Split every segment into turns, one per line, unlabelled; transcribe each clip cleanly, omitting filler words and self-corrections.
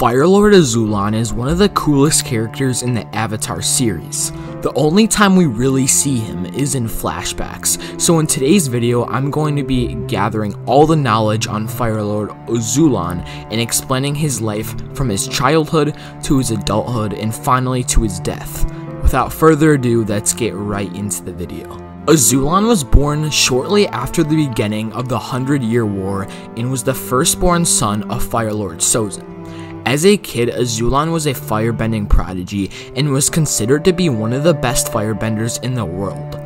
Firelord Azulon is one of the coolest characters in the Avatar series. The only time we really see him is in flashbacks, so in today's video I'm going to be gathering all the knowledge on Firelord Azulon and explaining his life from his childhood to his adulthood and finally to his death. Without further ado, let's get right into the video. Azulon was born shortly after the beginning of the 100-Year War and was the firstborn son of Firelord Sozin. As a kid, Azulon was a firebending prodigy and was considered to be one of the best firebenders in the world.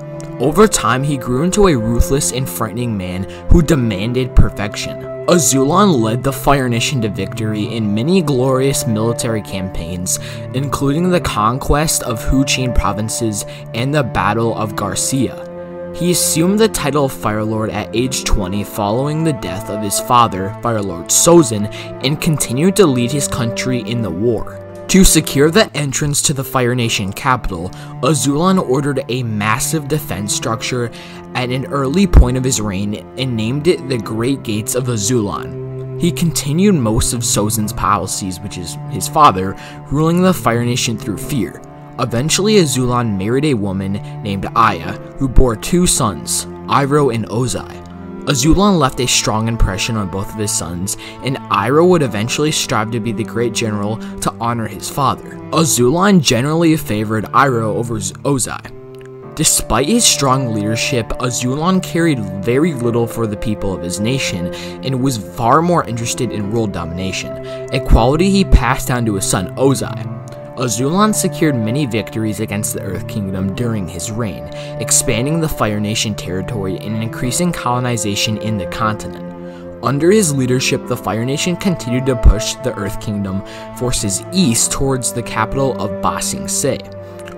Over time, he grew into a ruthless and frightening man who demanded perfection. Azulon led the Fire Nation to victory in many glorious military campaigns, including the conquest of Huchin provinces and the Battle of Garcia. He assumed the title of Firelord at age 20 following the death of his father, Firelord Sozin, and continued to lead his country in the war. To secure the entrance to the Fire Nation capital, Azulon ordered a massive defense structure at an early point of his reign and named it the Great Gates of Azulon. He continued most of Sozin's policies, which is his father, ruling the Fire Nation through fear. Eventually, Azulon married a woman named Aya, who bore two sons, Iroh and Ozai. Azulon left a strong impression on both of his sons, and Iroh would eventually strive to be the great general to honor his father. Azulon generally favored Iroh over Ozai. Despite his strong leadership, Azulon cared very little for the people of his nation and was far more interested in world domination, a quality he passed down to his son Ozai. Azulon secured many victories against the Earth Kingdom during his reign, expanding the Fire Nation territory and increasing colonization in the continent. Under his leadership, the Fire Nation continued to push the Earth Kingdom forces east towards the capital of Ba Sing Se.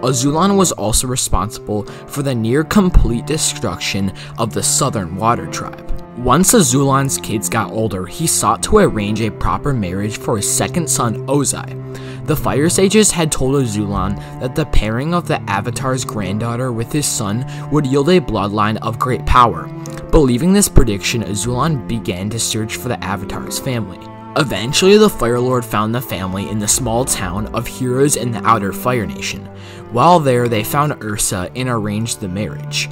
Azulon was also responsible for the near-complete destruction of the Southern Water Tribe. Once Azulon's kids got older, he sought to arrange a proper marriage for his second son, Ozai. The Fire Sages had told Azulon that the pairing of the Avatar's granddaughter with his son would yield a bloodline of great power. Believing this prediction, Azulon began to search for the Avatar's family. Eventually, the Fire Lord found the family in the small town of Heroes in the Outer Fire Nation. While there, they found Ursa and arranged the marriage.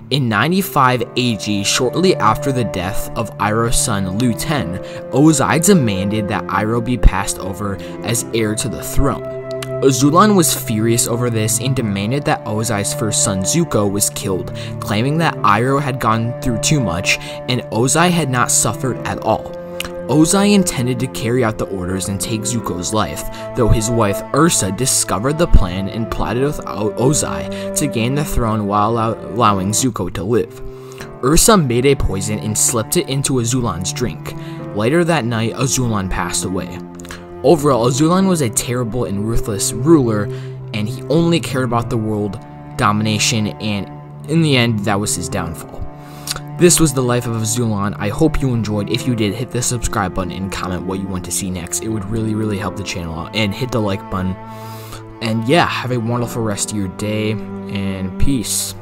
In 95 AG, shortly after the death of Iroh's son Lu Ten, Ozai demanded that Iroh be passed over as heir to the throne. Azulon was furious over this and demanded that Ozai's first son Zuko was killed, claiming that Iroh had gone through too much and Ozai had not suffered at all. Ozai intended to carry out the orders and take Zuko's life, though his wife Ursa discovered the plan and plotted with Ozai to gain the throne while allowing Zuko to live. Ursa made a poison and slipped it into Azulon's drink. Later that night, Azulon passed away. Overall, Azulon was a terrible and ruthless ruler, and he only cared about the world domination, and in the end, that was his downfall. This was the life of Azulon. I hope you enjoyed. If you did, hit the subscribe button and comment what you want to see next. It would really help the channel out. And hit the like button. And yeah, have a wonderful rest of your day. And peace.